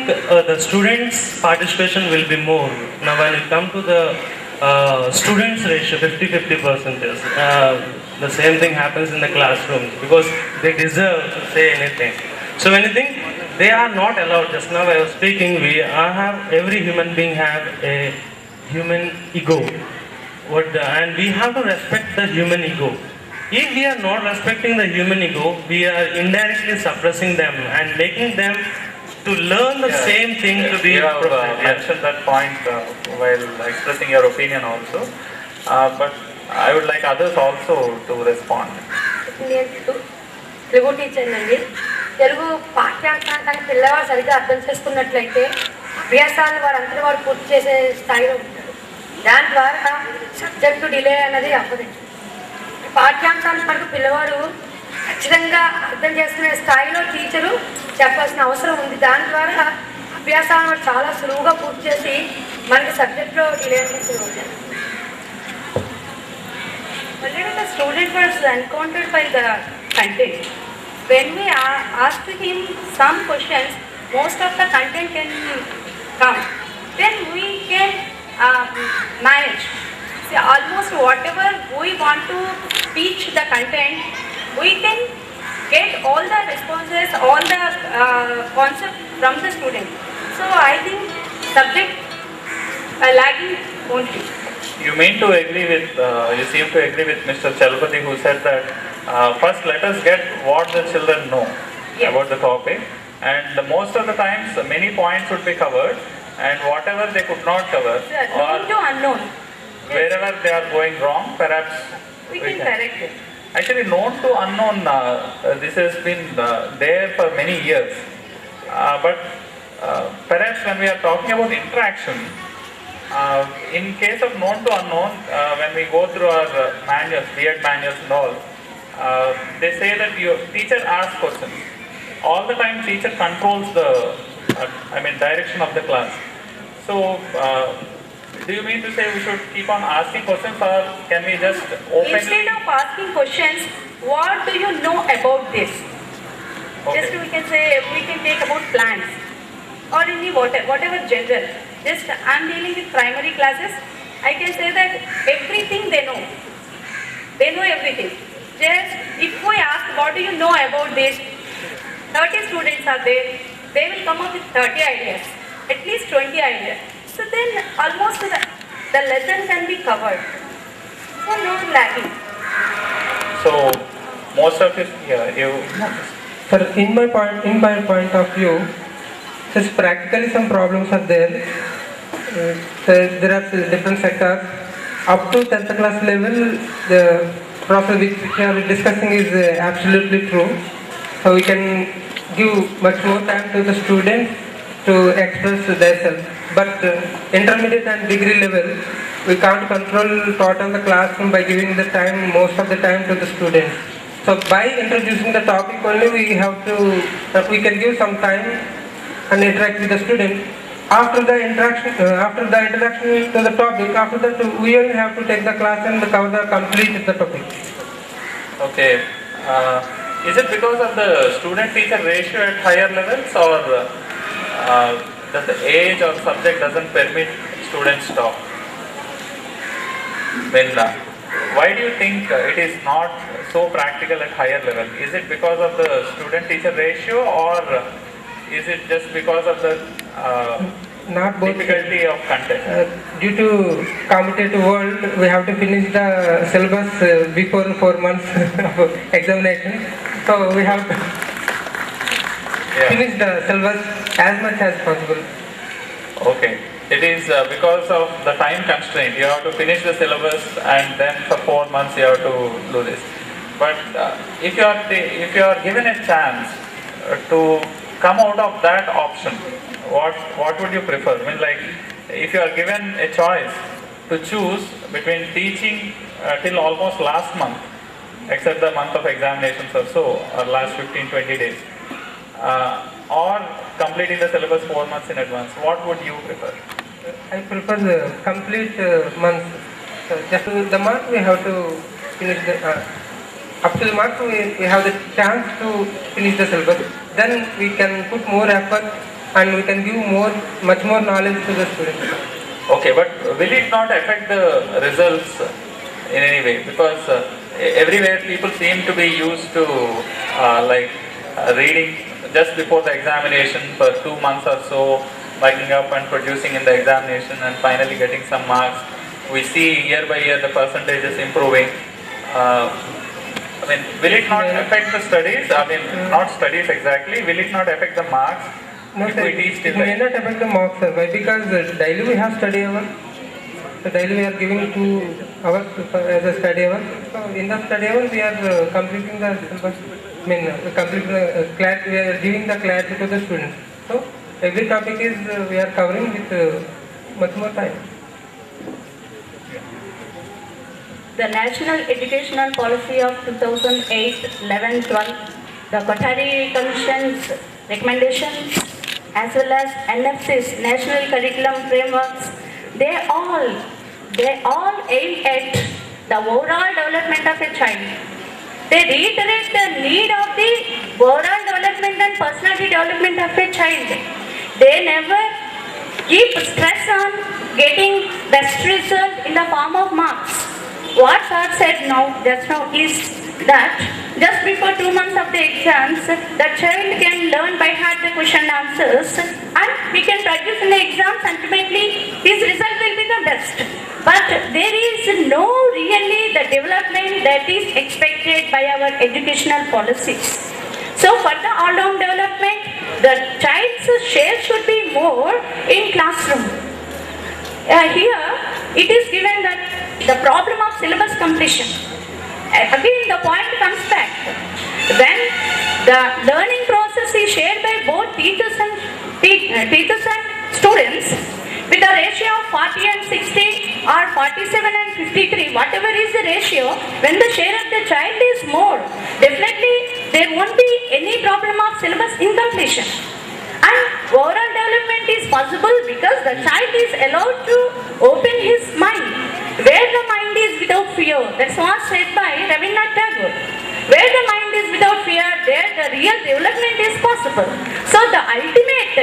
think the students' participation will be more. Now, when it come to the students' ratio, 50-50%, the same thing happens in the classrooms because they deserve to say anything. So, when you think they are not allowed, just now I was speaking, every human being have a human ego. And we have to respect the human ego. If we are not respecting the human ego, we are indirectly suppressing them and making them to learn the same thing to be you have professional. mentioned that point while expressing your opinion also, but I would like others also to respond. నేను Telugu teacher అండి. తెలుగు పాఠ్యాంశాన్ని పిల్లవాడు సరిగ్గా అర్థం చేసుకున్నట్లయితే అభ్యాసాలు వారంతా వారు పూర్తి చేసే స్థాయిలో ఉంటారు. దాని ద్వారా సబ్జెక్టు డిలే అనేది అవ్వదు. పాఠ్యాంశాన్ని మనకు పిల్లవాడు ఖచ్చితంగా అర్థం చేసుకునే స్థాయిలో టీచరు చెప్పాల్సిన అవసరం ఉంది. దాని ద్వారా అభ్యాసాలను చాలా సులువుగా పూర్తి చేసి మనకి సబ్జెక్ట్లో డిలే అనేది ఉంటాయి. Already the student was encountered by the content. When we asked him some questions, most of the content can come. Then we can manage. See, almost whatever we want to teach the content, we can get all the responses, all the concepts from the student. So I think subject lagging only. You mean to agree with, you seem to agree with Mr. Chalpati who said that first let us get what the children know about the topic, and most of the times many points would be covered, and whatever they could not cover Known to unknown. wherever they are going wrong, perhaps We can correct it. Actually, known to unknown, this has been there for many years. But perhaps when we are talking about interaction, in case of known to unknown, when we go through our manuals, B.Ed manuals and all, they say that your teacher asks questions. All the time teacher controls the, direction of the class. So, do you mean to say we should keep on asking questions, or can we just openly... Instead of asking questions, what do you know about this? Okay. Just we can say, we can take about plants or in the whatever general. Just I'm dealing with primary classes. I can say that everything they know. They know everything. Just if we ask, what do you know about this? 30 students are there. They will come up with 30 ideas, at least 20 ideas. So then almost the lesson can be covered. So no lagging. So, most of it, you... Sir, in my point of view, since practically some problems are there, there are different sectors. Up to 10th class level, the process which we are discussing is absolutely true. So we can give much more time to the students to express themselves. But intermediate and degree level, we can't control total the classroom by giving the time, most of the time to the students. So by introducing the topic only, we can give some time and interact with the student. After the introduction to the topic, after that we only have to take the class and cover the complete the topic. Okay. Is it because of the student-teacher ratio at higher levels, or that the age or subject doesn't permit students to talk? Why do you think it is not so practical at higher level? Is it because of the student-teacher ratio, or is it just because of the Not both. difficulty of content? Due to competitive world, we have to finish the syllabus before 4 months of examination. So we have to finish the syllabus as much as possible. Okay. It is because of the time constraint. You have to finish the syllabus, and then for 4 months you have to do this. But if you are given a chance to come out of that option, what would you prefer? I mean, like, if you are given a choice to choose between teaching till almost last month, except the month of examinations or so, or last 15-20 days, or completing the syllabus 4 months in advance, what would you prefer? I prefer the complete month. So just to the month we have to finish the up to the month we have the chance to finish the syllabus. Then we can put more effort and we can give much more knowledge to the students. Okay, but will it not affect the results in any way? Because everywhere people seem to be used to reading just before the examination for 2 months or so, waking up and producing in the examination and finally getting some marks. We see year by year the percentage is improving. Will it not affect the studies? Not studies exactly. Will it not affect the marks? No, if sir, we teach till it may not affect the marks, sir. Why? Because daily we have study hour. So daily we are giving 2 hours as a study hour. So in the study hour we are completing the syllabus. Completing the class. We are giving the clarity to the students. So every topic is we are covering with much more time. The National Educational Policy of 2008, 11, 12, the Kothari Commission's recommendations, as well as NFC's National Curriculum Frameworks, they all aim at the overall development of a child. They reiterate the need of the overall development and personality development of a child. They never keep stress on getting best result in the form of marks. What sir said just now is that just before 2 months of the exams, the child can learn by heart the question and answers, and we can produce in the exams. Ultimately, his result will be the best. But there is no really the development that is expected by our educational policies. So for the all-round development, the child's share should be more in classroom. Here, it is given that the problem of syllabus completion. Again, the point comes back. When the learning process is shared by both teachers and students, with a ratio of 40 and 60 or 47 and 53, whatever is the ratio, when the share of the child is more, definitely there won't be any problem of syllabus incompletion. And overall development is possible because the child is allowed to open his mind. Where the mind is without fear, that's what said by Rabindranath Tagore. Where the mind is without fear, there the real development is possible. So the ultimate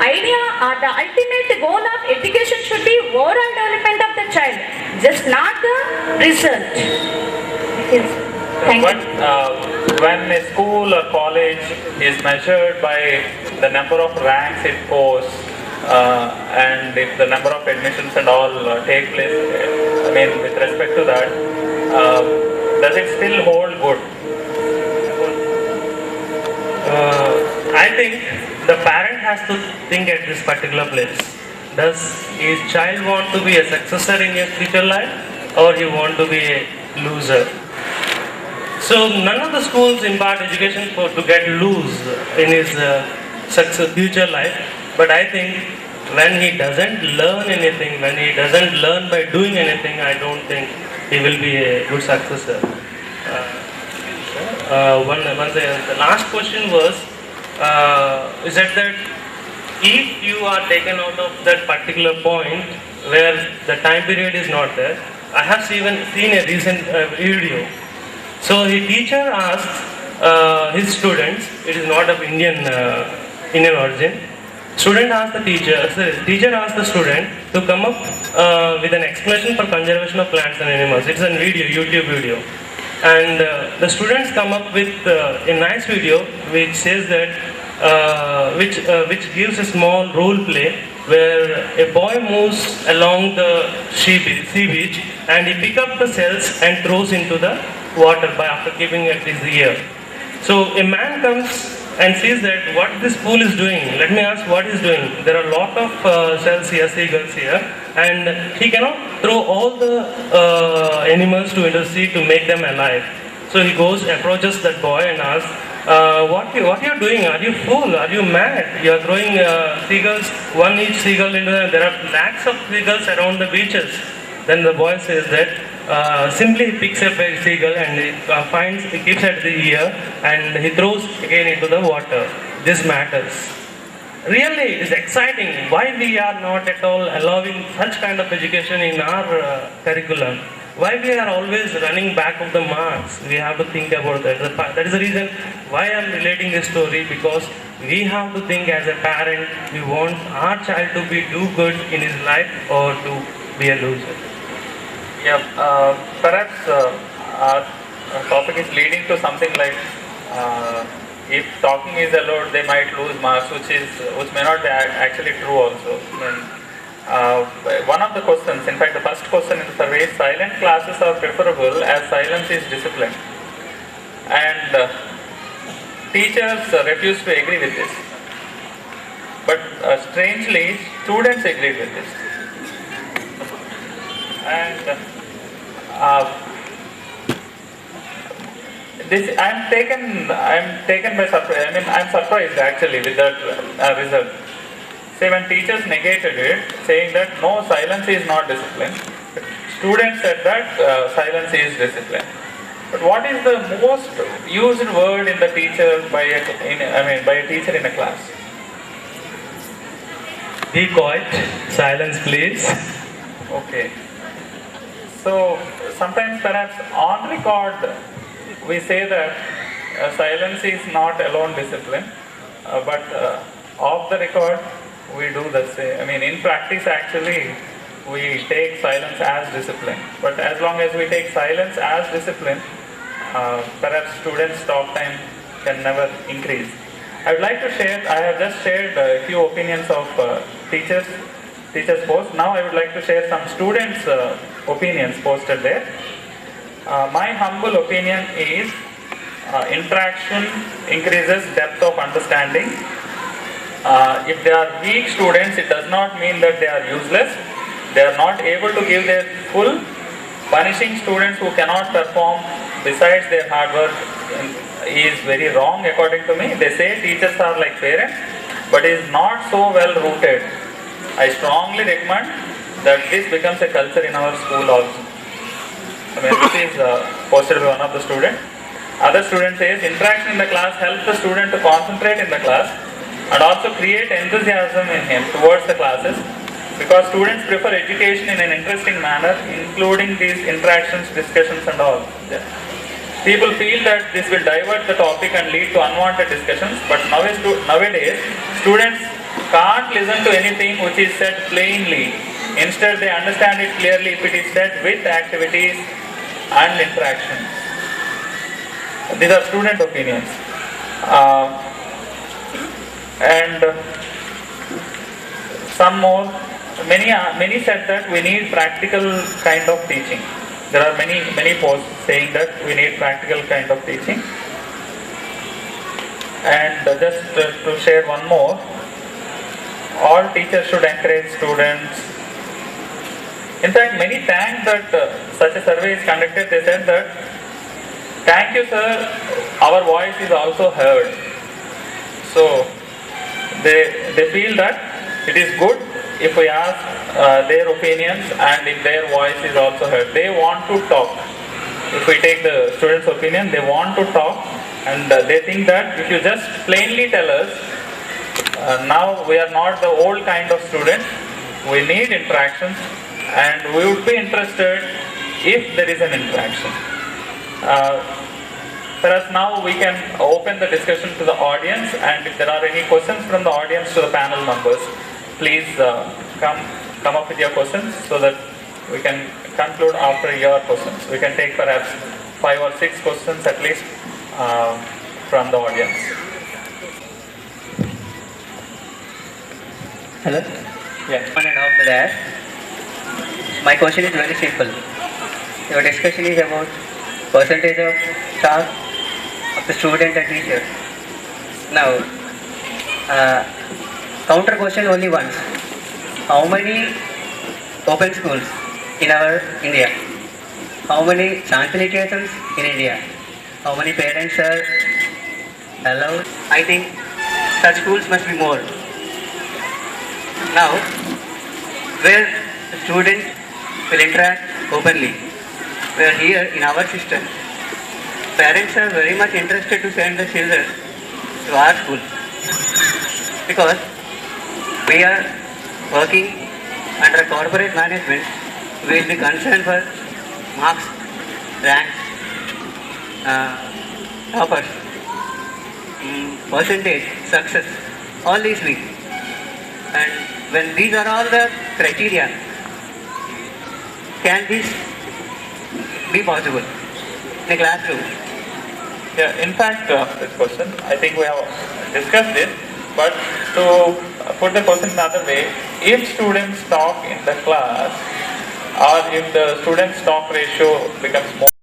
idea or the ultimate goal of education should be overall development of the child, just not the result. Yes. Thank you. When a school or college is measured by the number of ranks it posts, and if the number of admissions and all take place, with respect to that, does it still hold good? I think the parent has to think at this particular place. Does his child want to be a successor in his future life, or he want to be a loser? So none of the schools impart education to get loose in his future life. But I think when he doesn't learn anything, when he doesn't learn by doing anything, I don't think he will be a good successor. The last question was, is that if you are taken out of that particular point where the time period is not there, I have seen a recent video. So the teacher asked his students, it is not of Indian origin. Student asked the teacher asked the student to come up with an explanation for conservation of plants and animals. It's a video, YouTube video. And the students come up with a nice video which says that, which gives a small role play where a boy moves along the sea beach and he picks up the shells and throws into the water by after keeping it his ear. So a man comes and sees that what this fool is doing. Let me ask what he's doing. There are a lot of shells here, seagulls here, and he cannot throw all the animals into the sea to make them alive. So he approaches that boy and asks, what you're doing? Are you fool? Are you mad? You are throwing seagulls, one each seagull into there are lakhs of seagulls around the beaches. Then the boy says that simply he picks up a seagull and he keeps at the ear and he throws again into the water. This matters. Really, it is exciting. Why we are not at all allowing such kind of education in our curriculum? Why we are always running back of the marks? We have to think about that. That is the reason why I am relating this story, because we have to think as a parent, we want our child to be do good in his life or to be a loser. Yeah, perhaps our topic is leading to something like if talking is allowed, they might lose marks, which may not be actually true also. I mean, one of the questions, in fact, the first question in the survey is silent classes are preferable as silence is discipline, and teachers refuse to agree with this. But strangely, students agree with this, and this I'm taken by surprise. I mean, I'm surprised actually with that result. Say when teachers negated it, saying that no, silence is not discipline. Students said that silence is discipline. But what is the most used word in the teacher by a teacher in a class? Be quiet, silence please. Okay. So sometimes perhaps on record we say that silence is not alone discipline, but off the record we do the same. I mean, in practice actually we take silence as discipline. But as long as we take silence as discipline, perhaps students' talk time can never increase. I would like to share, I have just shared a few opinions of teachers post. Now I would like to share some students' opinions posted there. My humble opinion is interaction increases depth of understanding. If they are weak students, it does not mean that they are useless. They are not able to give their full. Punishing students who cannot perform besides their hard work is very wrong according to me. They say teachers are like parents, but it is not so well rooted. I strongly recommend that this becomes a culture in our school also. I mean, this is posted by one of the students. Other student says interaction in the class helps the student to concentrate in the class and also create enthusiasm in him towards the classes, because students prefer education in an interesting manner, including these interactions, discussions and all. People feel that this will divert the topic and lead to unwanted discussions, but nowadays students can't listen to anything which is said plainly. Instead, they understand it clearly if it is said with activities and interactions. These are student opinions. And some more. Many said that we need practical kind of teaching. There are many posts saying that we need practical kind of teaching. And just to share one more, all teachers should encourage students. In fact, many thanked that such a survey is conducted. They said that, thank you sir, our voice is also heard. So they feel that it is good if we ask their opinions and if their voice is also heard. They want to talk. If we take the students' opinion, they want to talk, and they think that if you just plainly tell us, now we are not the old kind of student, we need interactions, and we would be interested if there is an interaction. Perhaps now we can open the discussion to the audience, and if there are any questions from the audience to the panel members, please come up with your questions so that we can conclude after your questions. We can take perhaps 5 or 6 questions at least from the audience. Hello? Yeah. On and off that. My question is very simple. Your discussion is about percentage of staff of the student and teacher. Now, counter question only once. How many open schools in our India? How many Shantiniketan's in India? How many parents are allowed? I think such schools must be more. Now, where the students will interact openly, where here in our system, parents are very much interested to send the children to our school, because we are working under a corporate management. We will be concerned for marks, ranks, toppers. percentage, success, all these be. And when these are all the criteria, can this be possible in a classroom? Yeah, in fact, this question, I think we have discussed it, but to put the question another way, if students talk in the class, or if the student talk ratio becomes more